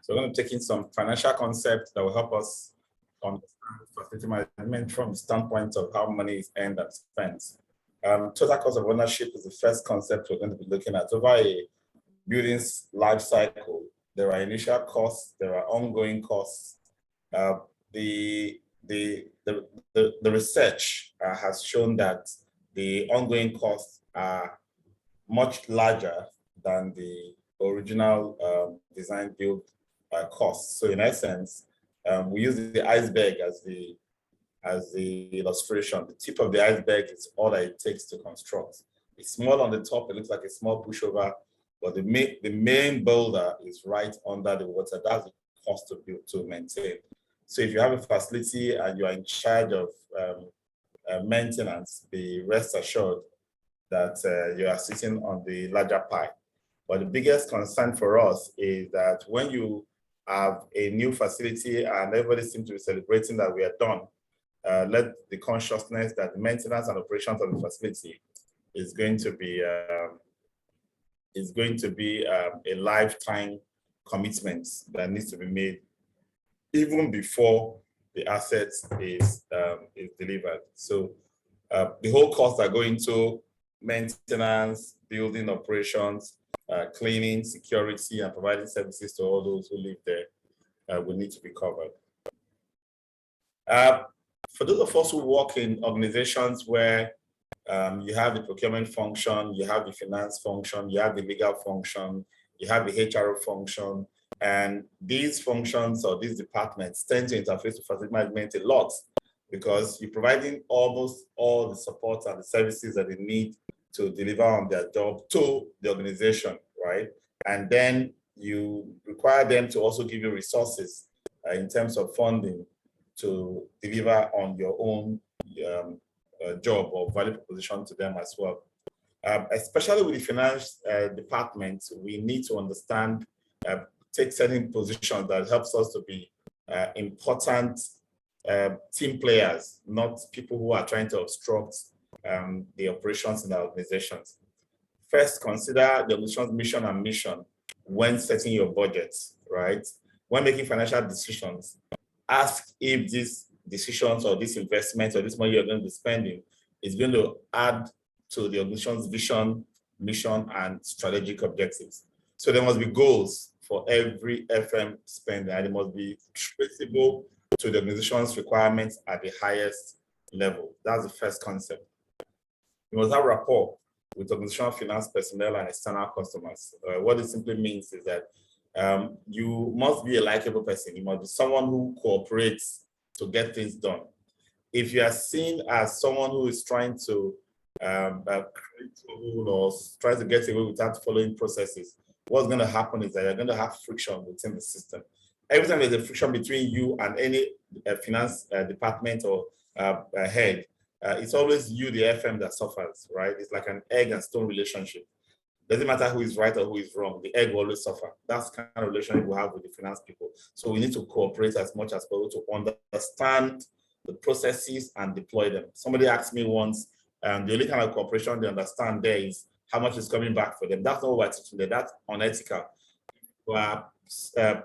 So we're going to take in some financial concepts that will help us understand facility management from the standpoint of how money is earned and spent. Total cost of ownership is the first concept we're going to be looking at. Over a building's life cycle, there are initial costs, there are ongoing costs. The research has shown that the ongoing costs are much larger than the original design build costs. So in essence, we use the iceberg as the illustration. The tip of the iceberg is all that it takes to construct. It's small on the top, it looks like a small pushover, but the main boulder is right under the water. That's the cost to build, to maintain. So if you have a facility and you are in charge of maintenance, be rest assured that you are sitting on the larger pie. But the biggest concern for us is that when you have a new facility and everybody seems to be celebrating that we are done, let the consciousness that the maintenance and operations of the facility is going to be a lifetime commitment that needs to be made even before the asset is delivered. So the whole costs that go into maintenance, building operations, cleaning, security, and providing services to all those who live there will need to be covered. For those of us who work in organizations where you have the procurement function, you have the finance function, you have the legal function, you have the HRO function, and these functions or these departments tend to interface with facility management a lot because you're providing almost all the support and the services that they need to deliver on their job to the organization, right? And then you require them to also give you resources in terms of funding to deliver on your own job or value proposition to them as well. Especially with the finance department, we need to understand, take certain positions that helps us to be important team players, not people who are trying to obstruct the operations in our organizations. First, consider the organization's mission and mission when setting your budgets, right? When making financial decisions, ask if these decisions or this investment or this money you're going to be spending is going to add to the organization's vision, mission, and strategic objectives. So there must be goals for every FM spending, and it must be traceable to the organization's requirements at the highest level. That's the first concept. You must have rapport with organizational finance personnel and external customers. What it simply means is that you must be a likable person. You must be someone who cooperates to get things done. If you are seen as someone who is trying to create trouble or try to get away without following processes, what's going to happen is that you're going to have friction within the system. Every time there's a friction between you and any finance department or head, it's always you, the FM, that suffers, right? It's like an egg and stone relationship. Doesn't matter who is right or who is wrong, the egg will always suffer. That's the kind of relationship we have with the finance people. So we need to cooperate as much as possible to understand the processes and deploy them. Somebody asked me once, the only kind of cooperation they understand there is how much is coming back for them. That's not what we're teaching them. That's unethical. You are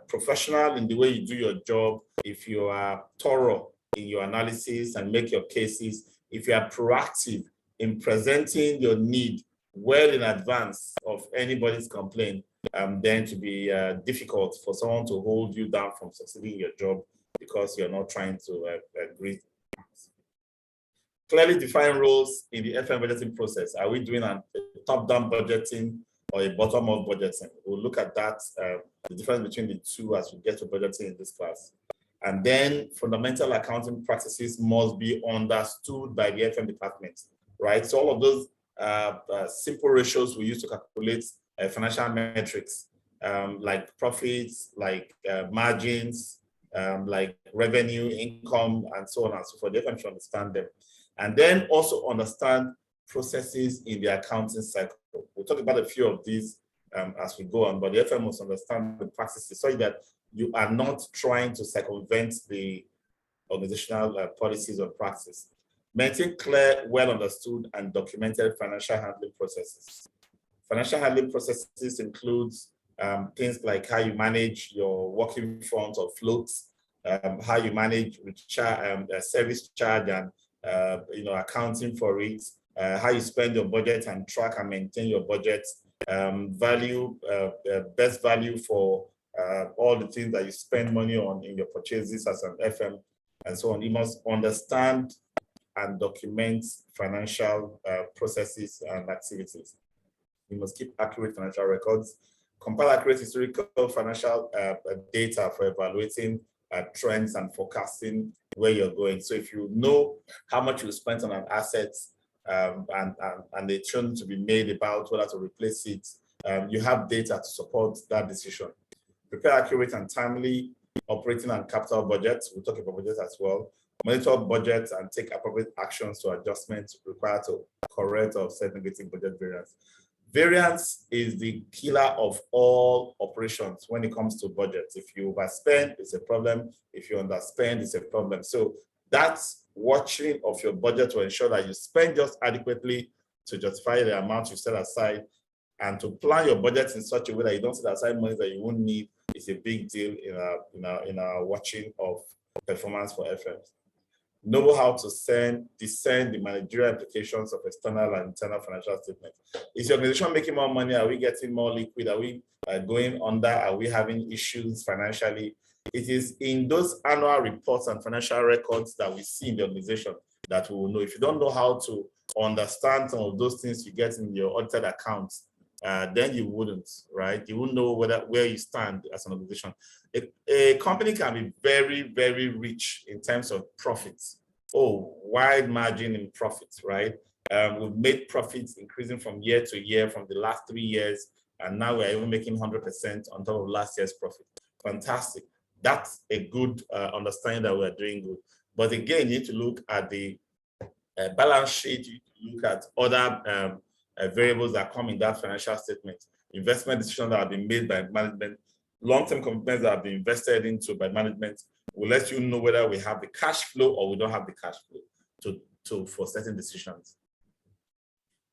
professional in the way you do your job, if you are thorough in your analysis and make your cases, if you are proactive in presenting your need well in advance of anybody's complaint, then to be difficult for someone to hold you down from succeeding in your job because you're not trying to agree. Clearly define roles in the FM budgeting process. Are we doing a top-down budgeting or a bottom-up budgeting? We'll look at that, the difference between the two as we get to budgeting in this class. And then fundamental accounting practices must be understood by the FM department, right? So all of those simple ratios we use to calculate financial metrics, like profits, like margins, like revenue, income, and so on and so forth. The FM should understand them. And then also understand processes in the accounting cycle. We'll talk about a few of these as we go on, but the FM must understand the practices so that you are not trying to circumvent the organizational policies or practices. Maintain clear, well understood, and documented financial handling processes. Financial handling processes includes things like how you manage your working funds or floats, how you manage service charge and accounting for it, how you spend your budget and track and maintain your budget, best value for all the things that you spend money on in your purchases as an FM, and so on. You must understand and document financial processes and activities. You must keep accurate financial records, compile accurate historical financial data for evaluating trends and forecasting where you're going. So if you know how much you spent on an asset and a turn to be made about whether to replace it, you have data to support that decision. Prepare accurate and timely operating and capital budgets. We'll talk about budgets as well. Monitor budgets and take appropriate actions to adjustments required to correct or offset negative budget variance. Variance is the killer of all operations when it comes to budgets. If you overspend, it's a problem. If you underspend, it's a problem. So that's watching of your budget to ensure that you spend just adequately to justify the amount you set aside, and to plan your budget in such a way that you don't set aside money that you won't need is a big deal in our watching of performance for FMs. Know how to discern the managerial implications of external and internal financial statements. Is your organization making more money? Are we getting more liquid? Are we going under? Are we having issues financially? It is in those annual reports and financial records that we see in the organization that we will know. If you don't know how to understand some of those things you get in your audited accounts, then you wouldn't, right? You wouldn't know where you stand as an organization. A company can be very, very rich in terms of profits. Oh, wide margin in profits, right? We've made profits increasing from year to year from the last 3 years, and now we're even making 100% on top of last year's profit. Fantastic. That's a good understanding that we're doing good. But again, you need to look at the balance sheet, you look at other variables that come in that financial statement, investment decisions that have been made by management, long-term commitments that have been invested into by management will let you know whether we have the cash flow or we don't have the cash flow for certain decisions.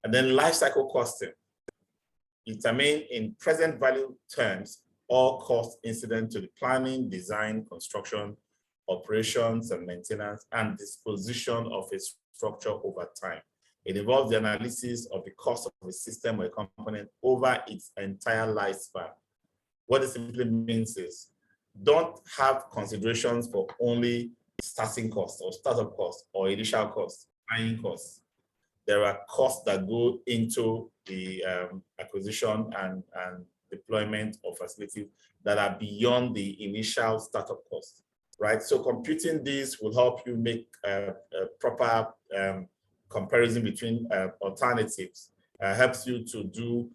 And then life cycle costing. Determine in present value terms all costs incident to the planning, design, construction, operations and maintenance, and disposition of a structure over time. It involves the analysis of the cost of a system or a component over its entire lifespan. What it simply means is, don't have considerations for only starting costs or startup costs or initial costs, buying costs. There are costs that go into the acquisition and deployment of facilities that are beyond the initial startup costs, right? So computing these will help you make a proper comparison between alternatives, helps you to do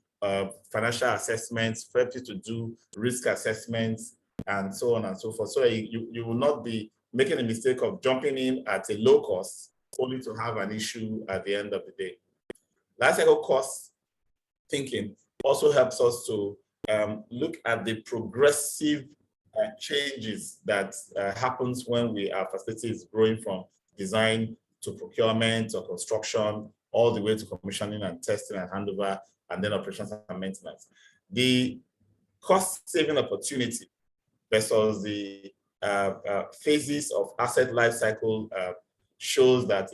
financial assessments, helps you to do risk assessments, and so on and so forth. So you will not be making a mistake of jumping in at a low cost only to have an issue at the end of the day. Life cycle cost thinking also helps us to look at the progressive changes that happens when our facility is growing from design to procurement or construction, all the way to commissioning and testing and handover, and then operations and maintenance. The cost-saving opportunity versus the phases of asset life cycle shows that as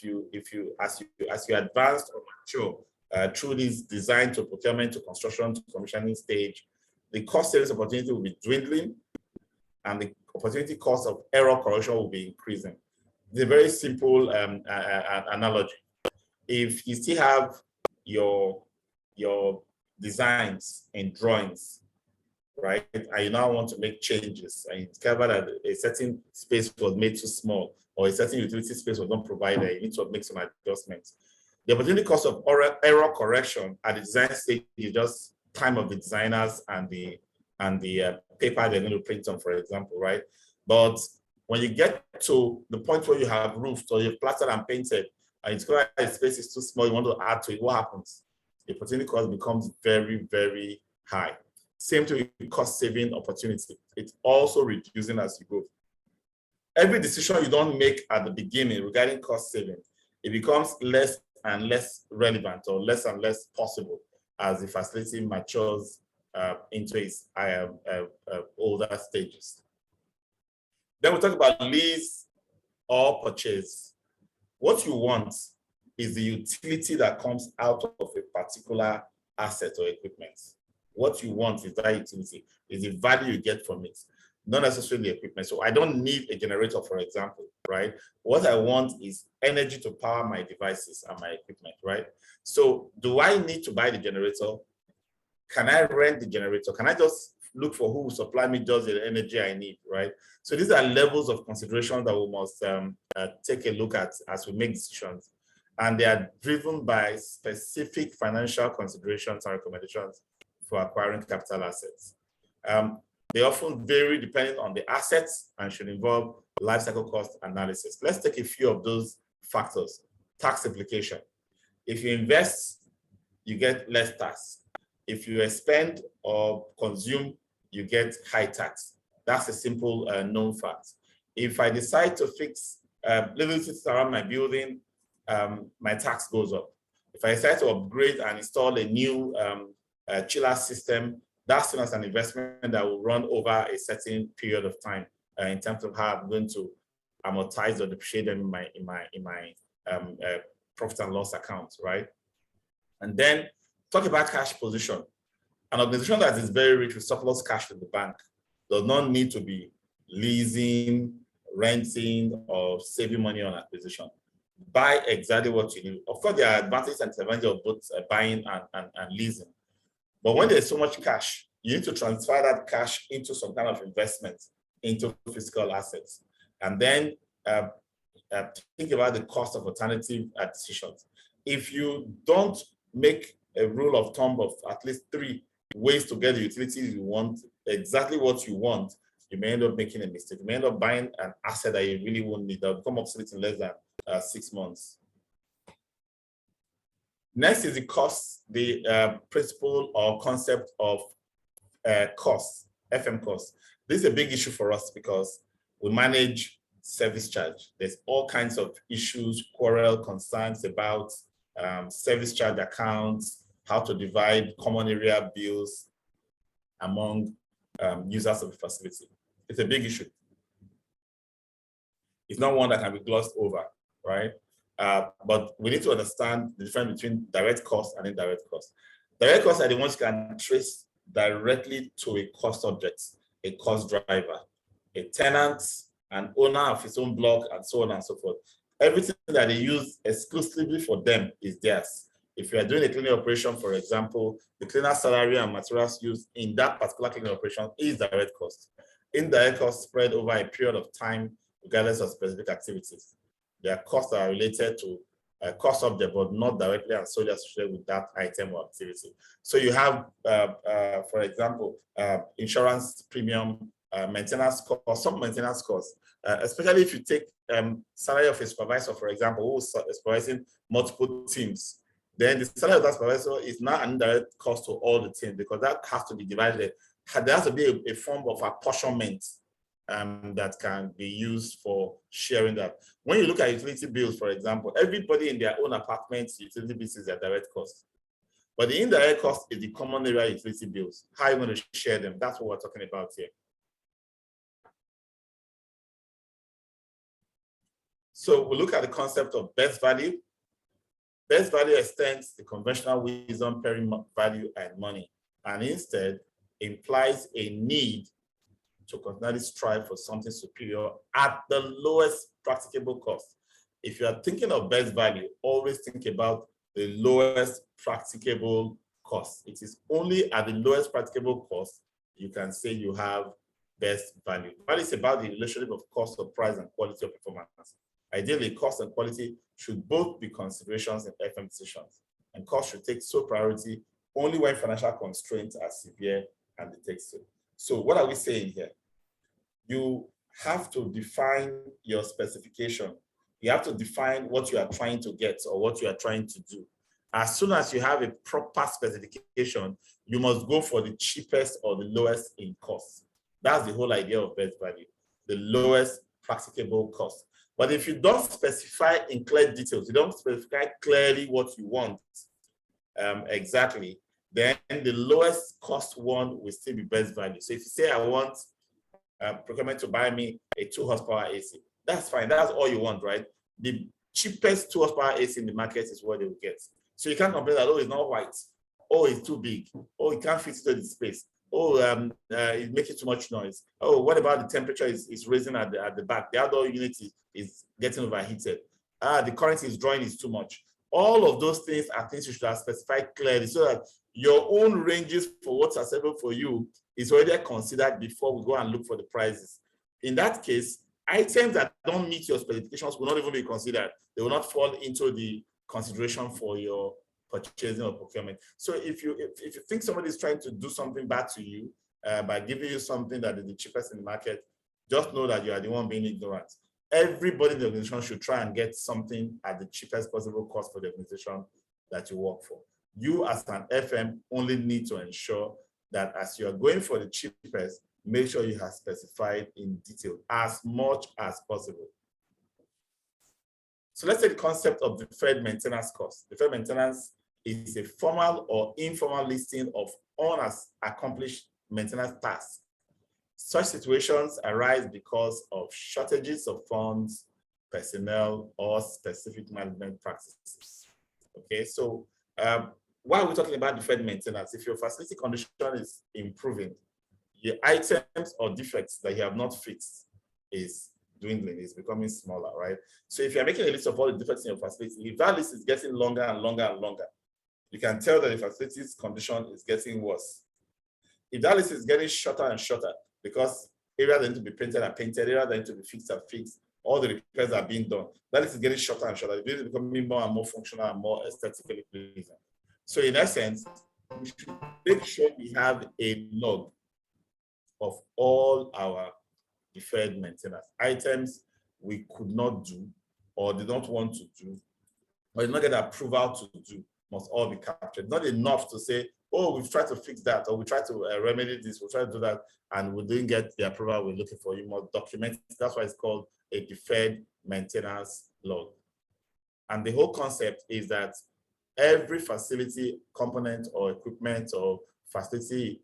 you advance or mature through this design to procurement to construction to commissioning stage, the cost savings opportunity will be dwindling, and the opportunity cost of error correction will be increasing. It's a very simple analogy. If you still have your designs and drawings, right, and you now want to make changes, and you discover that a certain space was made too small, or a certain utility space was not provided, you need to make some adjustments. The opportunity cost of error correction at the design stage is just time of the designers and the paper they're going to print on, for example, right? But when you get to the point where you have roofed or you've plastered and painted, and it's clear the space is too small, you want to add to it, what happens? The opportunity cost becomes very, very high. Same to cost saving opportunity. It's also reducing as you go. Every decision you don't make at the beginning regarding cost saving, it becomes less and less relevant or less and less possible as the facility matures into its older stages. Then we talk about lease or purchase. What you want is the utility that comes out of a particular asset or equipment. What you want is that utility, is the value you get from it, not necessarily the equipment. So I don't need a generator, for example, right? What I want is energy to power my devices and my equipment, right? So do I need to buy the generator? Can I rent the generator? Can I just look for who will supply me just the energy I need, right? So these are levels of consideration that we must take a look at as we make decisions. And they are driven by specific financial considerations and recommendations for acquiring capital assets. They often vary depending on the assets and should involve life cycle cost analysis. Let's take a few of those factors. Tax implication. If you invest, you get less tax. If you spend or consume, you get high tax. That's a simple known fact. If I decide to fix little things around my building, my tax goes up. If I decide to upgrade and install a new chiller system, that's seen as an investment that will run over a certain period of time in terms of how I'm going to amortize or depreciate them in my profit and loss account, right? And then talk about cash position. An organization that is very rich with surplus cash in the bank does not need to be leasing, renting, or saving money on acquisition. Buy exactly what you need. Of course, there are advantages and disadvantages of both buying and leasing. But when there's so much cash, you need to transfer that cash into some kind of investment, into physical assets. And then think about the cost of alternative decisions. If you don't make a rule of thumb of at least 3 ways to get the utilities you want, exactly what you want, you may end up making a mistake. You may end up buying an asset that you really won't need, that will become obsolete in less than 6 months. Next is the cost, the principle or concept of cost, FM cost. This is a big issue for us because we manage service charge. There's all kinds of issues, quarrel, concerns about service charge accounts, how to divide common area bills among users of the facility. It's a big issue. It's not one that can be glossed over, right? But we need to understand the difference between direct cost and indirect cost. Direct costs are the ones you can trace directly to a cost object, a cost driver, a tenant, an owner of his own block, and so on and so forth. Everything that they use exclusively for them is theirs. If you are doing a cleaning operation, for example, the cleaner's salary and materials used in that particular cleaning operation is direct cost. Indirect costs spread over a period of time, regardless of specific activities. Their costs are related to cost of them, but not directly and solely associated with that item or activity. So you have, for example, insurance premium, maintenance costs, some maintenance costs, especially if you take salary of a supervisor, for example, who is supervising multiple teams. Then the salary of that supervisor is not an indirect cost to all the teams because that has to be divided. There has to be a form of apportionment that can be used for sharing that. When you look at utility bills, for example, everybody in their own apartments, utility bills is their direct cost. But the indirect cost is the common area utility bills. How are you going to share them? That's what we're talking about here. So we look at the concept of best value. Best value extends the conventional wisdom pairing value and money, and instead implies a need to continually strive for something superior at the lowest practicable cost. If you are thinking of best value, always think about the lowest practicable cost. It is only at the lowest practicable cost you can say you have best value. Value is about the relationship of cost of price and quality of performance. Ideally, cost and quality should both be considerations in FM decisions, and cost should take sole priority only when financial constraints are severe and it takes so. So what are we saying here? You have to define your specification. You have to define what you are trying to get or what you are trying to do. As soon as you have a proper specification, you must go for the cheapest or the lowest in cost. That's the whole idea of best value, the lowest practicable cost. But if you don't specify in clear details, you don't specify clearly what you want exactly, then the lowest cost one will still be best value. So if you say I want procurement to buy me a 2 horsepower AC, that's fine. That's all you want, right? The cheapest 2 horsepower AC in the market is what they will get. So you can't complain that, oh, it's not white. Oh, it's too big. Oh, it can't fit into the space. Oh, it's making too much noise. Oh, what about the temperature is raising at the back? The outdoor unit is getting overheated. The current is drawing is too much. All of those things are things you should have specified clearly so that your own ranges for what's acceptable for you is already considered before we go and look for the prices. In that case, items that don't meet your specifications will not even be considered. They will not fall into the consideration for your purchasing or procurement. So if you think somebody is trying to do something bad to you by giving you something that is the cheapest in the market, just know that you are the one being ignorant. Everybody in the organization should try and get something at the cheapest possible cost for the organization that you work for. You as an FM only need to ensure that as you are going for the cheapest, make sure you have specified in detail as much as possible. So let's take the concept of deferred maintenance cost. Deferred maintenance is a formal or informal listing of unaccomplished maintenance tasks. Such situations arise because of shortages of funds, personnel, or specific management practices. Okay, so why are we talking about deferred maintenance? If your facility condition is improving, your items or defects that you have not fixed is dwindling, is becoming smaller, right? So if you're making a list of all the defects in your facility, if that list is getting longer and longer and longer, you can tell that the facility's condition is getting worse. If that list is getting shorter and shorter because areas that need to be painted are painted, areas that need to be fixed are fixed, all the repairs are being done, that list is getting shorter and shorter. It is becoming more and more functional and more aesthetically pleasing. So in essence, we should make sure we have a log of all our deferred maintenance items we could not do or did not want to do or did not get approval to do, must all be captured. Not enough to say, oh, we've tried to fix that or we tried to remedy this, we'll try to do that, and we didn't get the approval we're looking for. You must document it. That's why it's called a deferred maintenance log. And the whole concept is that every facility component or equipment or facility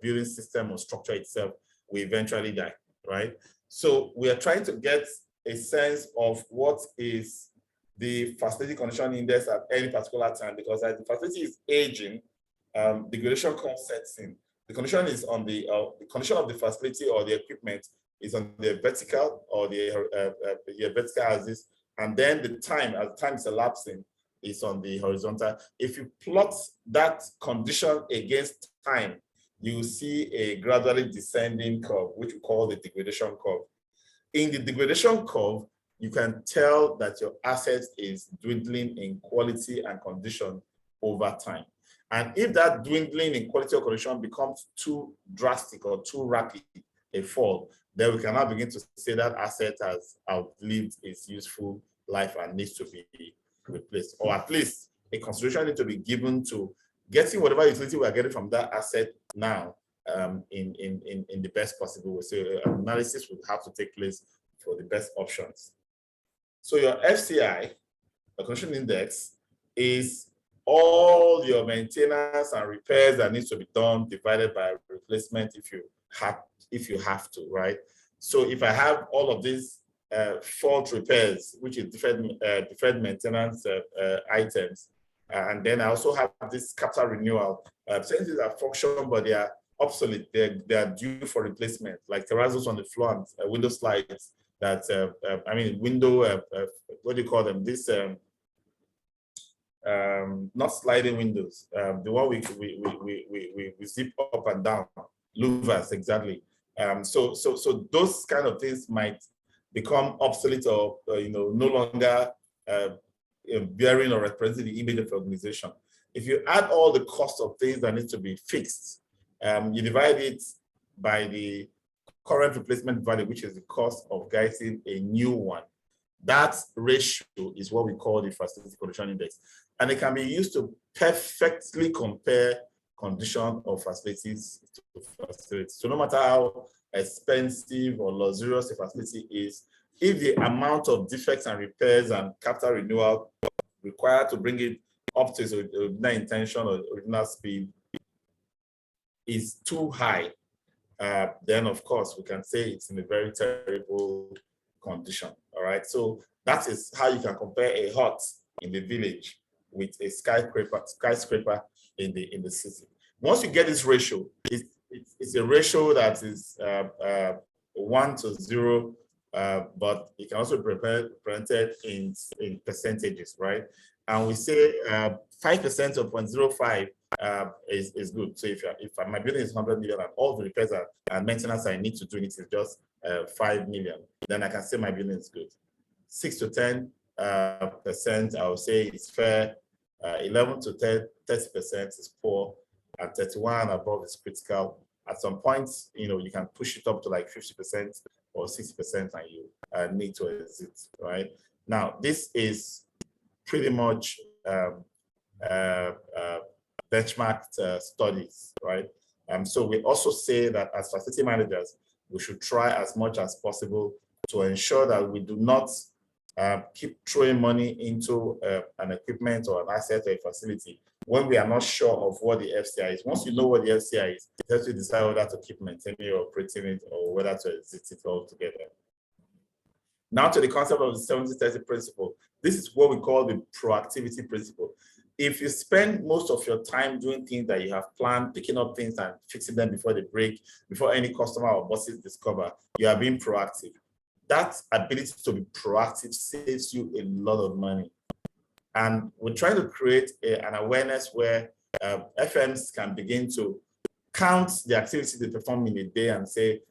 building system or structure itself will eventually die, right? So we are trying to get a sense of what is the facility condition index at any particular time, because as the facility is aging, degradation curve sets in. The condition is on the condition of the facility or the equipment is on the vertical or the vertical axis, and then the time, as time is elapsing, is on the horizontal. If you plot that condition against time, you will see a gradually descending curve, which we call the degradation curve. In the degradation curve, you can tell that your asset is dwindling in quality and condition over time. And if that dwindling in quality or condition becomes too drastic or too rapid a fall, then we can now begin to say that asset has outlived its useful life and needs to be replaced, or at least a consideration needs to be given to getting whatever utility we are getting from that asset now in the best possible way. So analysis would have to take place for the best options. So your FCI, the condition index, is all your maintenance and repairs that needs to be done divided by replacement if you have to, right? So if I have all of these fault repairs, which is deferred maintenance items, and then I also have this capital renewal. Certain things are function, but they are obsolete. They are due for replacement, like terrazos on the floor and window slides. That I mean, window. What do you call them? This not sliding windows. The one we zip up and down. Louvers, exactly. So those kind of things might become obsolete or no longer bearing or representing the image of the organization. If you add all the cost of things that need to be fixed, you divide it by the current replacement value, which is the cost of getting a new one. That ratio is what we call the facility condition index. And it can be used to perfectly compare condition of facilities to facilities. So no matter how expensive or luxurious a facility is, if the amount of defects and repairs and capital renewal required to bring it up to its original intention or original speed is too high, then of course we can say it's in a very terrible condition. All right, so that is how you can compare a hut in the village with a skyscraper in the city. Once you get this ratio, it's a ratio that is 1 to 0, but it can also be represented in percentages, right? And we say 5% of 0.05 is good. So if my building is 100 million and all the repairs and maintenance I need to do it is just 5 million, then I can say my building is good. 6 to 10% I would say is fair. 11 to 30% is poor, and 31 and above is critical. At some points, you can push it up to like 50% or 60%, and you need to exit. Right now, this is pretty much benchmarked studies, right? So we also say that as facility managers, we should try as much as possible to ensure that we do not keep throwing money into an equipment or an asset or a facility when we are not sure of what the FCI is. Once you know what the FCI is, you have to decide whether to keep maintaining or operating it or whether to exit it altogether. Now to the concept of the 70-30 principle. This is what we call the proactivity principle. If you spend most of your time doing things that you have planned, picking up things and fixing them before they break, before any customer or bosses discover, you are being proactive. That ability to be proactive saves you a lot of money. And we're trying to create an awareness where FMs can begin to count the activity they perform in a day and say,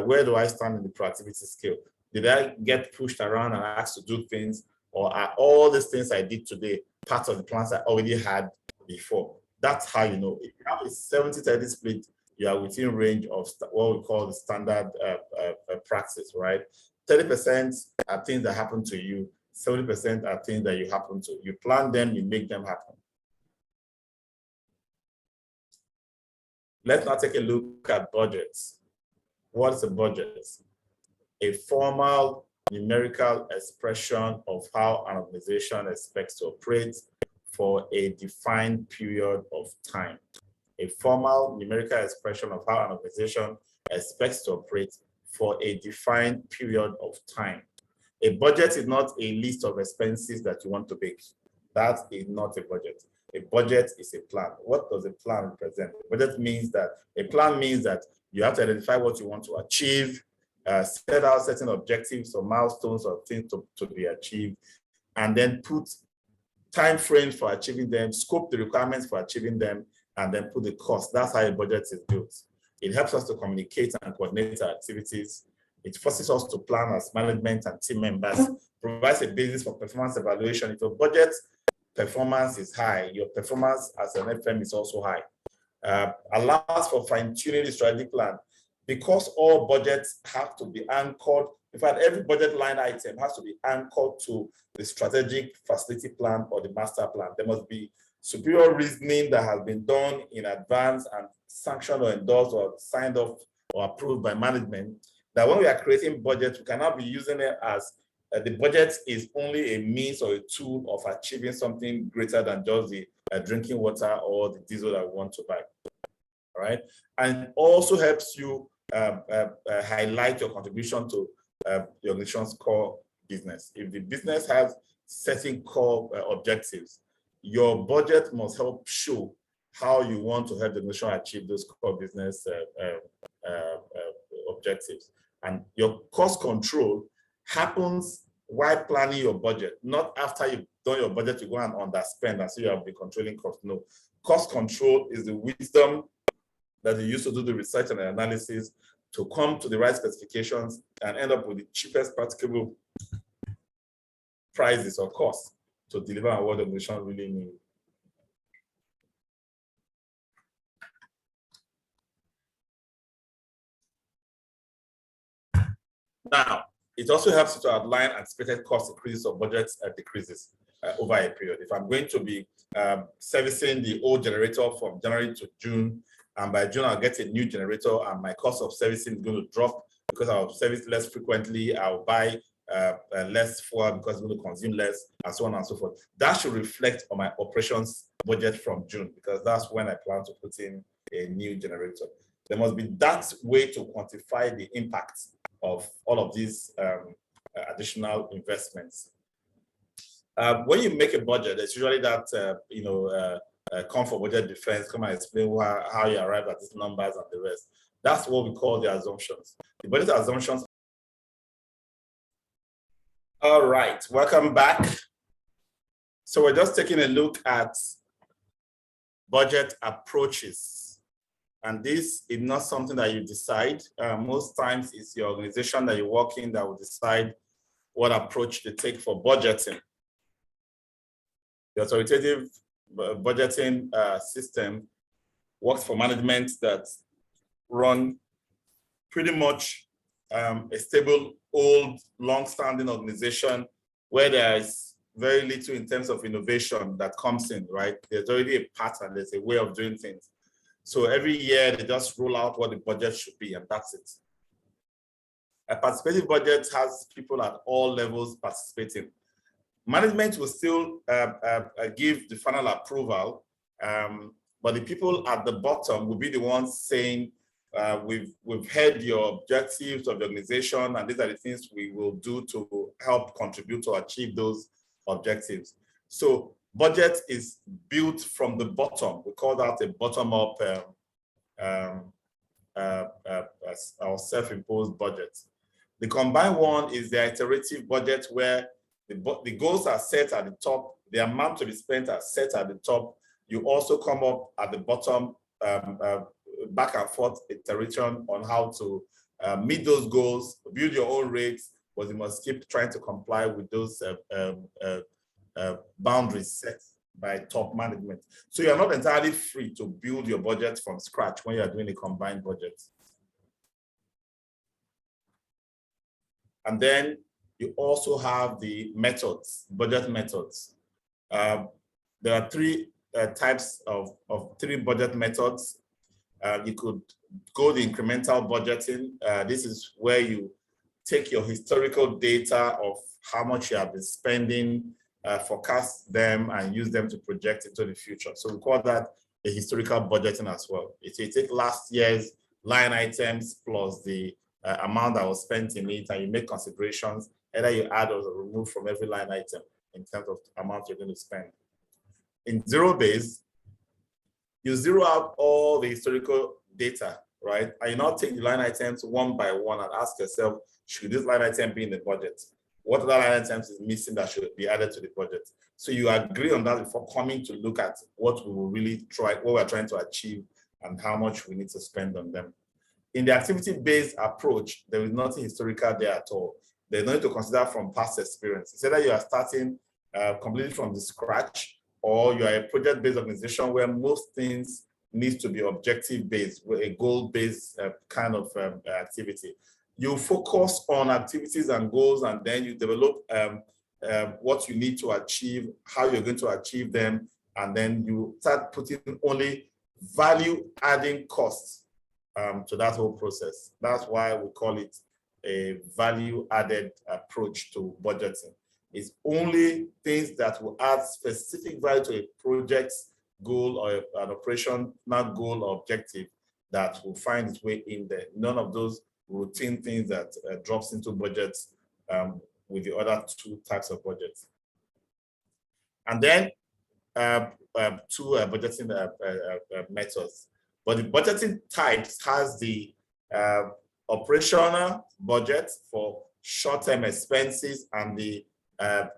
where do I stand in the proactivity scale? Did I get pushed around and asked to do things, or are all these things I did today part of the plans I already had before? That's how you know. If you have a 70-30 split, you are within range of what we call the standard practice, right? 30% are things that happen to you, 70% are things that you happen to. You plan them, you make them happen. Let's now take a look at budgets. What's a budget? A formal numerical expression of how an organization expects to operate for a defined period of time. A formal numerical expression of how an organization expects to operate for a defined period of time. A budget is not a list of expenses that you want to make. That is not a budget. A budget is a plan. What does a plan represent? A budget means that a plan means that you have to identify what you want to achieve, set out certain objectives or milestones or things to be achieved, and then put time frames for achieving them, scope the requirements for achieving them, and then put the cost. That's how a budget is built. It helps us to communicate and coordinate our activities. It forces us to plan as management and team members, provides a basis for performance evaluation. If your budget performance is high, your performance as an FM is also high. Allows for fine-tuning the strategic plan. Because all budgets have to be anchored, in fact, every budget line item has to be anchored to the strategic facility plan or the master plan. There must be superior reasoning that has been done in advance and sanctioned or endorsed or signed off or approved by management, that when we are creating budgets, we cannot be using it as the budget is only a means or a tool of achieving something greater than just the drinking water or the diesel that we want to buy. All right, and it also helps you highlight your contribution to the organization's core business. If the business has certain core objectives, your budget must help show how you want to help the organization achieve those core business objectives. And your cost control happens while planning your budget, not after you've done your budget, you go and underspend and so you have been controlling costs. No, cost control is the wisdom that you use to do the research and the analysis to come to the right specifications and end up with the cheapest practicable prices or costs to deliver on what the organization really needs. Now, it also helps you to outline anticipated cost increases or budget decreases over a period. If I'm going to be servicing the old generator from January to June, and by June I'll get a new generator and my cost of servicing is going to drop because I'll service less frequently, I'll buy less fuel because it's going to consume less, and so on and so forth. That should reflect on my operations budget from June, because that's when I plan to put in a new generator. There must be that way to quantify the impact of all of these additional investments. When you make a budget, it's usually that, come for budget defense, come and explain how you arrive at these numbers and the rest. That's what we call the assumptions. The budget assumptions. All right, welcome back. So we're just taking a look at budget approaches. And this is not something that you decide. Most times it's your organization that you work in that will decide what approach they take for budgeting. The authoritative budgeting system works for management that run pretty much a stable, old, long-standing organization where there is very little in terms of innovation that comes in, right? There's already a pattern, there's a way of doing things. So every year they just roll out what the budget should be, and that's it. A participative budget has people at all levels participating. Management will still give the final approval, but the people at the bottom will be the ones saying, we've heard your objectives of the organization, and these are the things we will do to help contribute to achieve those objectives. So budget is built from the bottom. We call that a bottom-up our self-imposed budget. The combined one is the iterative budget, where the goals are set at the top, the amount to be spent are set at the top. You also come up at the bottom, back and forth iteration on how to meet those goals, build your own rates, but you must keep trying to comply with those boundaries set by top management. So you're not entirely free to build your budget from scratch when you're doing a combined budget. And then you also have the methods, budget methods. There are three types of three budget methods. You could go the incremental budgeting. This is where you take your historical data of how much you have been spending, forecast them, and use them to project into the future. So we call that a historical budgeting as well. If you take last year's line items plus the amount that was spent in it, and you make considerations, either you add or remove from every line item in terms of the amount you're going to spend. In zero base, you zero out all the historical data, right? And you now take the line items one by one and ask yourself, should this line item be in the budget? What other line items is missing that should be added to the budget? So you agree on that before coming to look at what we will really try, what we're trying to achieve, and how much we need to spend on them. In the activity-based approach, there is nothing historical there at all. There's no need to consider from past experience. It's either you are starting completely from the scratch, or you are a project-based organization where most things need to be objective-based, a goal-based kind of activity. You focus on activities and goals, and then you develop what you need to achieve, how you're going to achieve them, and then you start putting only value-adding costs to that whole process. That's why we call it a value-added approach to budgeting. It's only things that will add specific value to a project's goal or an operational goal or objective that will find its way in there. None of those routine things that drops into budgets with the other two types of budgets. And then two budgeting methods. But the budgeting types has the operational budget for short-term expenses and the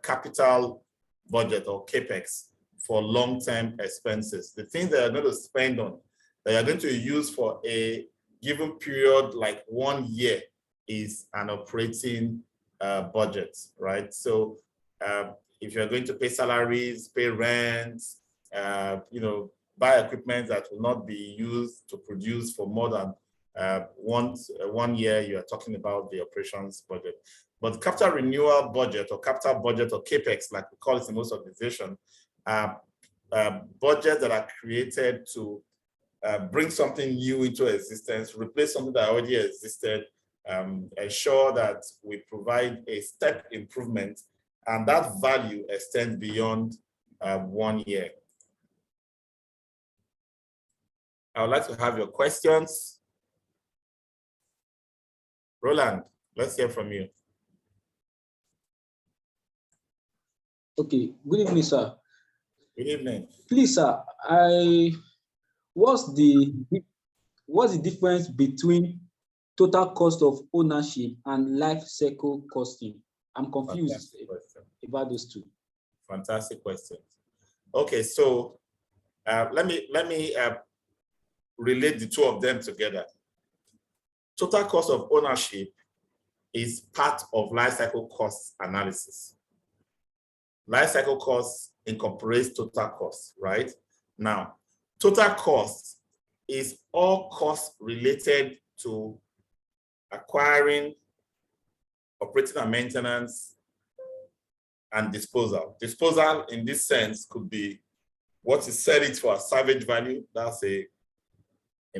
capital budget or CAPEX for long-term expenses. The things that you're going to spend on, that you're going to use for a given period, like 1 year, is an operating budget, right? So if you're going to pay salaries, pay rent, buy equipment that will not be used to produce for more than 1 year, you are talking about the operations budget. But capital renewal budget or capital budget or CAPEX, like we call it in most organizations, budgets that are created to bring something new into existence, replace something that already existed, ensure that we provide a step improvement, and that value extends beyond 1 year. I would like to have your questions. Roland, let's hear from you. Okay, good evening, sir. Good evening. Please, sir, what's the difference between total cost of ownership and life cycle costing? I'm confused about those two. Fantastic question. Okay, so let me relate the two of them together. Total cost of ownership is part of life cycle cost analysis. Life cycle cost incorporates total cost, right? Now, total cost is all costs related to acquiring, operating and maintenance, and disposal. Disposal in this sense could be what is sell it for a salvage value, that's a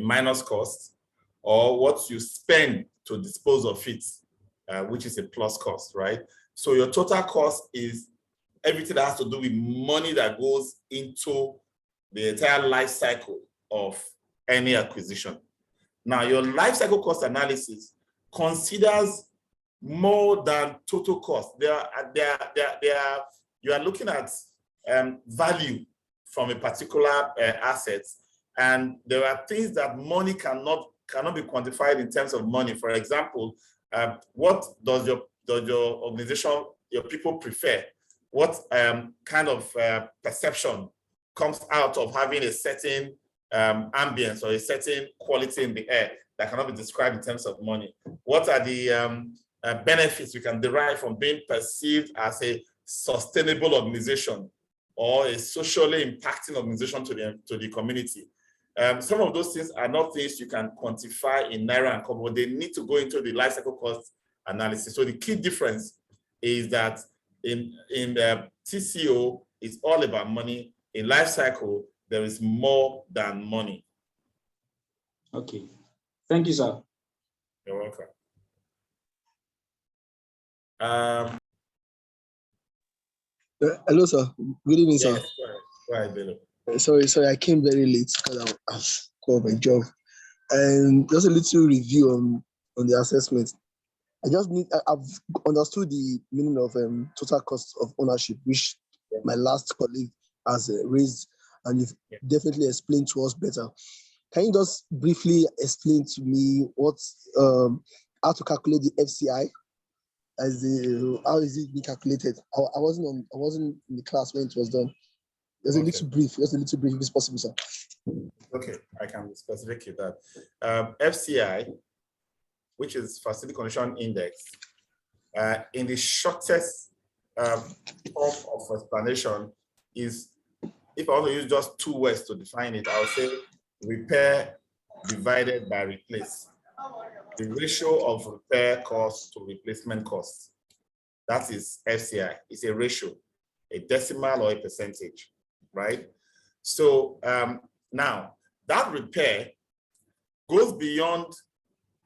minus cost, or what you spend to dispose of it, which is a plus cost, right? So your total cost is everything that has to do with money that goes into the entire life cycle of any acquisition. Now, your life cycle cost analysis considers more than total cost. You are looking at value from a particular asset, and there are things that money cannot be quantified in terms of money. For example, what does your organization, your people prefer? What kind of perception comes out of having a certain ambience or a certain quality in the air that cannot be described in terms of money? What are the benefits we can derive from being perceived as a sustainable organization or a socially impacting organization to the community? Some of those things are not things you can quantify in naira and kobo. They need to go into the life cycle cost analysis. So the key difference is that in the TCO, it's all about money. In life cycle, there is more than money. Okay. Thank you, sir. You're welcome. Hello, sir. Good evening, sir. Yes, go ahead, Bello. Sorry, I came very late because I was called my job. And just a little review on the assessment. I've understood the meaning of total cost of ownership, which my last colleague has raised, and you've definitely explained to us better. Can you just briefly explain to me how to calculate the FCI? How is it being calculated? I wasn't in the class when it was done. Just a little brief if it's possible, sir. Okay, I can be specific with that. FCI, which is Facility Condition Index, in the shortest form of explanation is, if I want to use just two words to define it, I would say repair divided by replace. The ratio of repair cost to replacement cost. That is FCI. It's a ratio, a decimal or a percentage, right? So now that repair goes beyond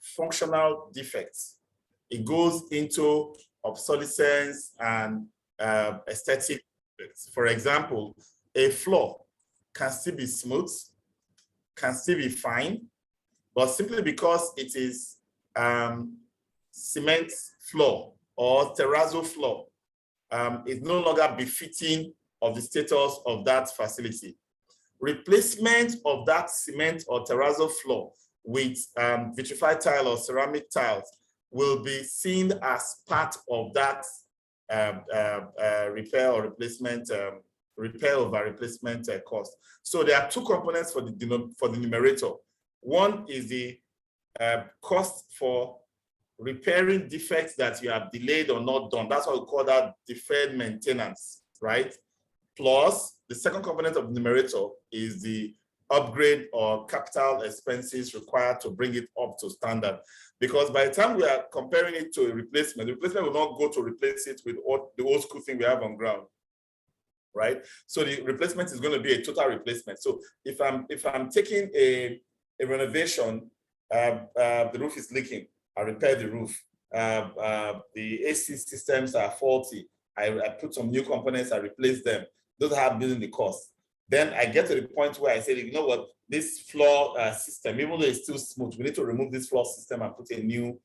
functional defects. It goes into obsolescence and aesthetic defects. For example, a floor can still be smooth, can still be fine, but simply because it is cement floor or terrazzo floor, is no longer befitting of the status of that facility. Replacement of that cement or terrazzo floor with vitrified tile or ceramic tiles will be seen as part of that repair or replacement, repair over replacement cost. So there are two components for the numerator. One is the cost for repairing defects that you have delayed or not done. That's what we call that deferred maintenance, right? Plus, the second component of the numerator is the upgrade or capital expenses required to bring it up to standard. Because by the time we are comparing it to a replacement, the replacement will not go to replace it with the old school thing we have on ground, right? So the replacement is going to be a total replacement. So if I'm taking a renovation, the roof is leaking, I repair the roof. The AC systems are faulty, I put some new components, I replace them. Those have building the cost. then I get to the point where I say, you know what, this floor system, even though it's still smooth, we need to remove this floor system and put a new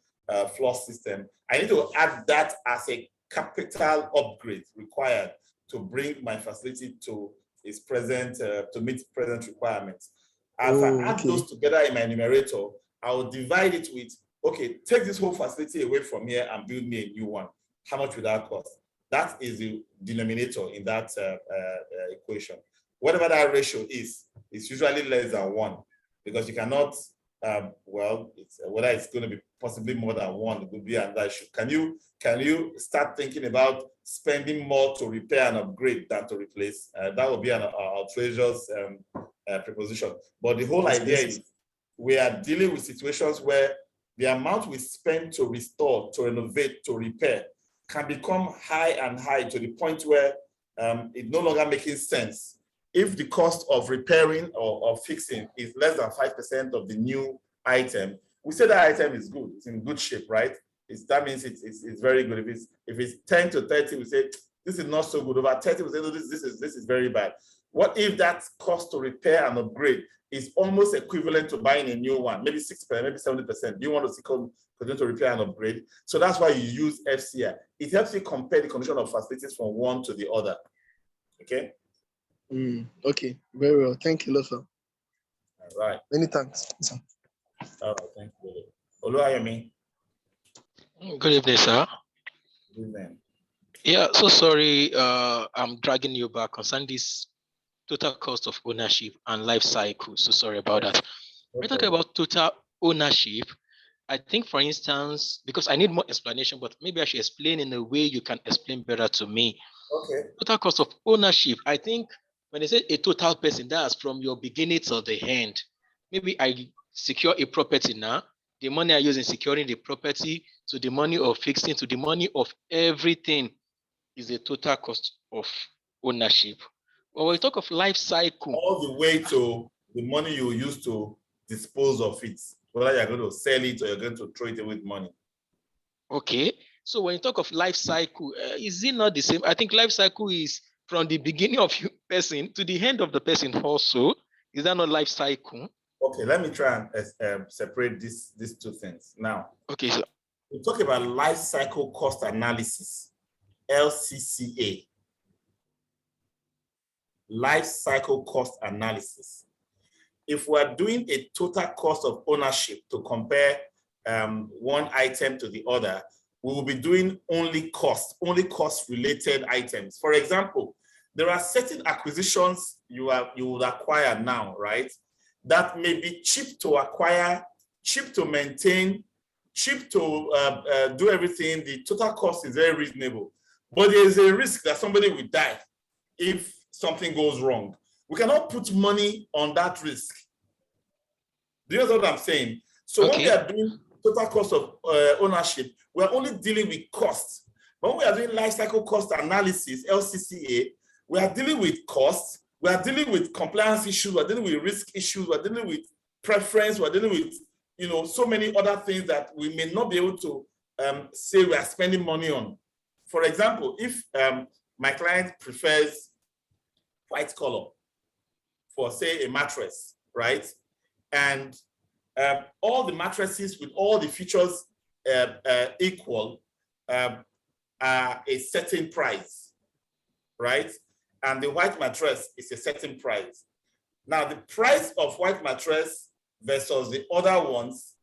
floor system. I need to add that as a capital upgrade required to bring my facility to its present, to meet present requirements. As I add those together in my numerator, I will divide it with, okay, take this whole facility away from here and build me a new one. How much would that cost? That is the denominator in that equation. Whatever that ratio is, it's usually less than 1 because you cannot, well, whether it's going to be possibly more than 1, it would be another issue. Can you start thinking about spending more to repair and upgrade than to replace? That would be an outrageous proposition. But the whole idea is we are dealing with situations where the amount we spend to restore, to renovate, to repair can become high and high to the point where it's no longer making sense. If the cost of repairing or fixing is less than 5% of the new item, we say that item is good, it's in good shape, right? That means it's very good. If it's 10 to 30, we say this is not so good. Over 30, we say no, this is very bad. What if that cost to repair and upgrade is almost equivalent to buying a new one, maybe 6%, maybe 70%? Do you want to continue to repair and upgrade? So that's why you use FCI. It helps you compare the condition of facilities from one to the other. Okay. Okay, very well. Thank you, Lofa. All right. Many thanks. All right, thank you. Oluwayemi. Good evening, sir. Good evening. Yeah, so sorry, I'm dragging you back concerning this total cost of ownership and life cycle. So sorry about that. We're talking about total ownership. I think, for instance, because I need more explanation, but maybe I should explain in a way you can explain better to me. Okay. Total cost of ownership. I think when they say a total person, that's from your beginning to the end. Maybe I secure a property now. The money I use in securing the property to the money of fixing to the money of everything is the total cost of ownership. When we talk of life cycle, all the way to the money you use to dispose of it, whether you're going to sell it or you're going to throw it away with money. Okay. So when you talk of life cycle, is it not the same? I think life cycle is from the beginning of your person to the end of the person also. Is that not life cycle? Okay, let me try and separate these two things. Now, okay, so we talk about life cycle cost analysis, LCCA. Life cycle cost analysis. If we're doing a total cost of ownership to compare one item to the other, we will be doing only cost related items. For example, there are certain acquisitions you would acquire now, right? That may be cheap to acquire, cheap to maintain, cheap to do everything. The total cost is very reasonable, but there is a risk that somebody will die if something goes wrong. We cannot put money on that risk. Do you know what I'm saying? So when we are doing total cost of ownership, we're only dealing with costs. When we are doing life cycle cost analysis, LCCA, we are dealing with costs, we are dealing with compliance issues, we're dealing with risk issues, we're dealing with preference, we're dealing with so many other things that we may not be able to say we are spending money on. For example, if my client prefers white color for, say, a mattress, right? And all the mattresses with all the features equal are a certain price, right? And the white mattress is a certain price. Now, the price of white mattress versus the other ones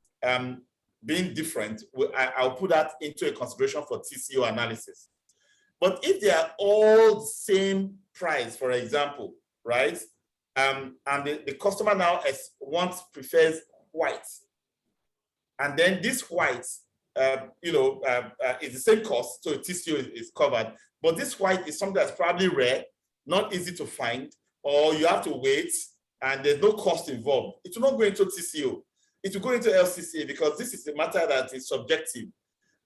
being different, I'll put that into a consideration for TCO analysis. But if they are all the same price, for example, right? And the customer now prefers white. And then this white, is the same cost, so TCO is covered. But this white is something that's probably rare, not easy to find, or you have to wait, and there's no cost involved. It will not go into TCO. It will go into LCCA because this is a matter that is subjective.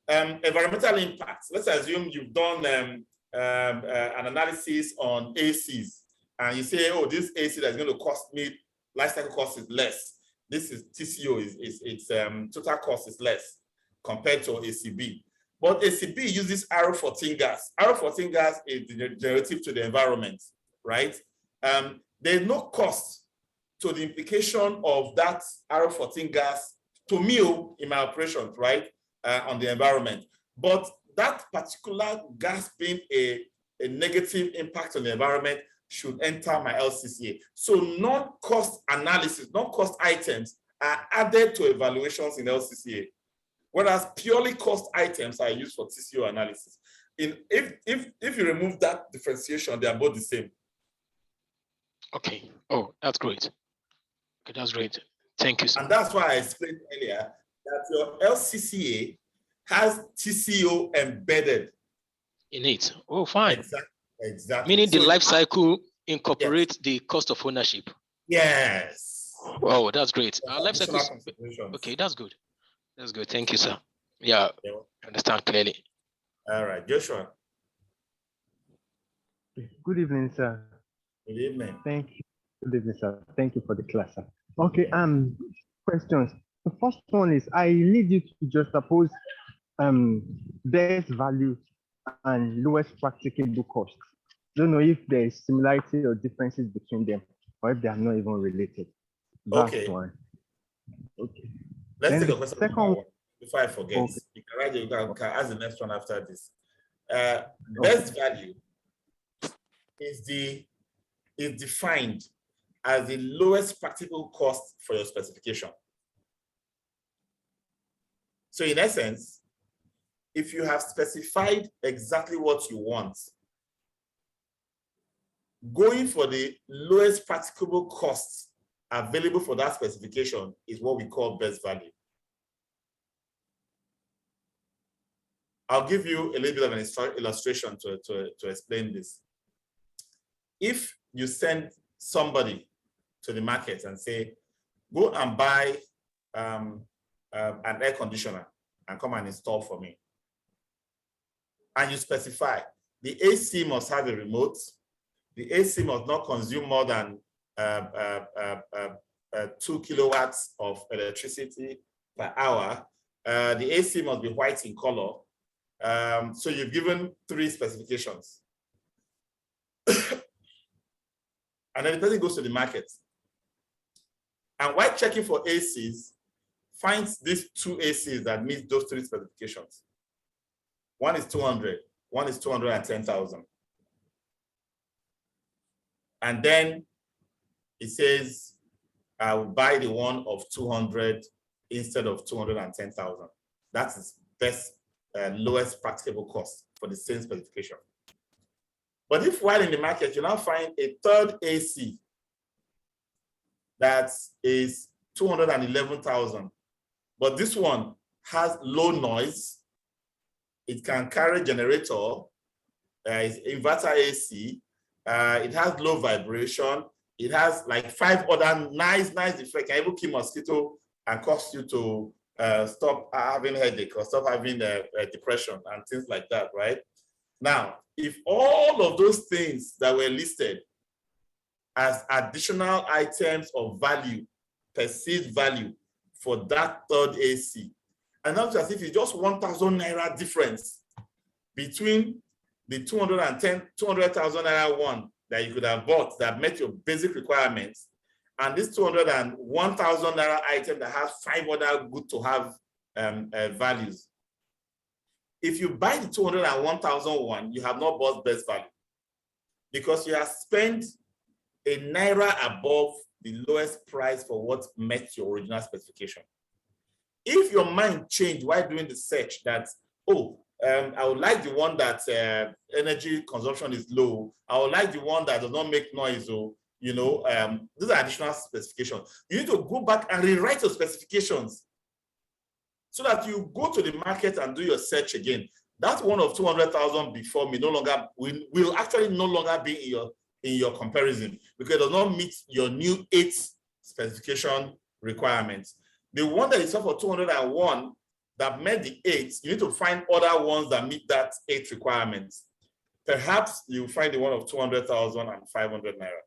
Environmental impact. Let's assume you've done an analysis on ACs, and you say, oh, this AC that's going to cost me, life cycle cost is less. This is TCO, its total cost is less compared to ACB. But ACB uses R14 gas. R14 gas is generative to the environment, right? There's no cost to the implication of that RO14 gas to me in my operations, right, on the environment. But that particular gas being a negative impact on the environment should enter my LCCA. So non-cost analysis, non-cost items are added to evaluations in LCCA, whereas purely cost items are used for TCO analysis. If you remove that differentiation, they are both the same. Okay. Oh, that's great. Okay, that's great. Thank you, sir. And that's why I explained earlier that your LCCA has TCO embedded in it. Oh, fine. Exactly. Meaning the life cycle incorporates the cost of ownership. Yes. Oh, that's great. Our life cycle. Okay, that's good. That's good. Thank you, sir. Yeah, I understand clearly. All right, Joshua. Good evening, sir. Good evening. Thank you. Good evening, sir. Thank you for the class, sir. Okay, questions. The first one is I need you to just suppose best value and lowest practicable cost. Don't know if there is similarity or differences between them, or if they are not even related. That's okay. One. Okay. Let's then take a question second one before I forget. Okay. You can write it, you can ask the next one after this. Best value is defined as the lowest practical cost for your specification. So in essence, if you have specified exactly what you want, going for the lowest practicable cost available for that specification is what we call best value. I'll give you a little bit of an illustration to explain this. If you send somebody to the market and say, go and buy an air conditioner and come and install for me, and you specify the AC must have a remote, the AC must not consume more than 2 kilowatts of electricity per hour, the AC must be white in color. So you've given 3 specifications. And then the person goes to the market. And while checking for ACs, finds these 2 ACs that meet those 3 specifications. One is 200, one is 210,000. And then it says, I will buy the one of 200 instead of 210,000. That is best, lowest practicable cost for the same specification. But if while in the market, you now find a third AC that is 211,000, but this one has low noise, it can carry generator, it's inverter AC, it has low vibration, it has like 5 other nice effects, can even kill mosquito and cause you to stop having headache or stop having depression and things like that, right? Now, if all of those things that were listed as additional items of value, perceived value for that third AC, and not just if it's just 1,000 naira difference between the 200,000 naira one that you could have bought that met your basic requirements and this 201,000 naira item that has 5 other good to have values. If you buy the 201,000 one, you have not bought best value because you have spent a naira above the lowest price for what met your original specification. If your mind changed while doing the search that, oh, I would like the one that energy consumption is low, I would like the one that does not make noise, or, you know, these are additional specifications. You need to go back and rewrite your specifications so that you go to the market and do your search again. That one of 200,000 before me no longer will actually no longer be in your comparison because it does not meet your new 8 specification requirements. The one that is up for 201 that met the 8, you need to find other ones that meet that 8 requirements. Perhaps you find the one of 200,000 and 500 naira.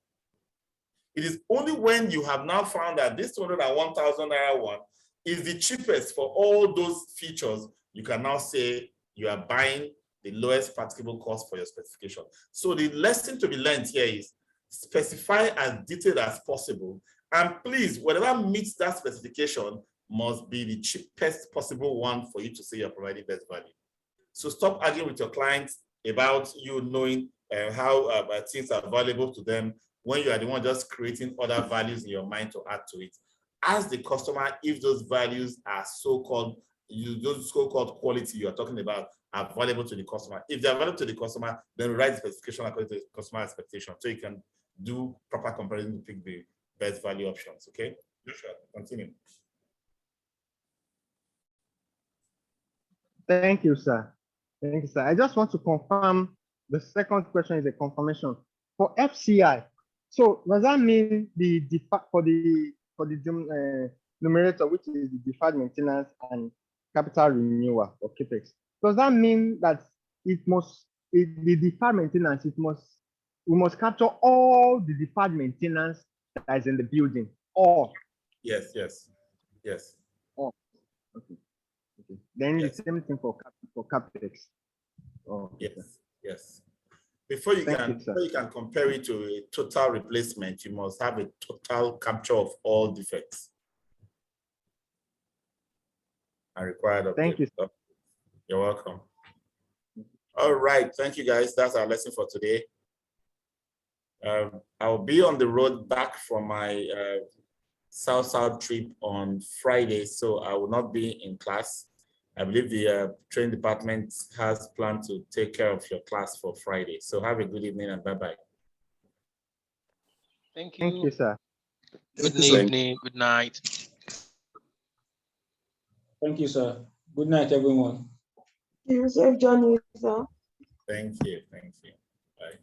It is only when you have now found that this 201,000 naira one is the cheapest for all those features, you can now say you are buying the lowest practicable cost for your specification. So the lesson to be learned here is specify as detailed as possible. And please, whatever meets that specification must be the cheapest possible one for you to say you're providing best value. So stop arguing with your clients about you knowing how things are valuable to them when you are the one just creating other values in your mind to add to it. Ask the customer if those values are so-called, those so-called quality you are talking about are valuable to the customer. If they are valuable to the customer, then write the specification according to the customer expectation so you can do proper comparison to pick the best value options. Okay, Joshua, continue. Thank you, sir. Thank you, sir. I just want to confirm the second question is a confirmation for FCI. So does that mean for the numerator, which is the deferred maintenance and capital renewal or capex? Does that mean that the deferred maintenance, we must capture all the deferred maintenance that is in the building? Or yes. Oh, okay. Then yes. the same thing for capex. Oh, yes, okay. Yes. Before you can compare it to a total replacement, you must have a total capture of all defects and required updates. Thank you. You're welcome. All right, thank you guys. That's our lesson for today. I'll be on the road back from my South trip on Friday, so I will not be in class. I believe the training department has planned to take care of your class for Friday. So have a good evening and bye-bye. Thank you. Thank you, sir. Good evening. Good night. Thank you, sir. Good night, everyone. Safe journey, sir. Thank you. Bye.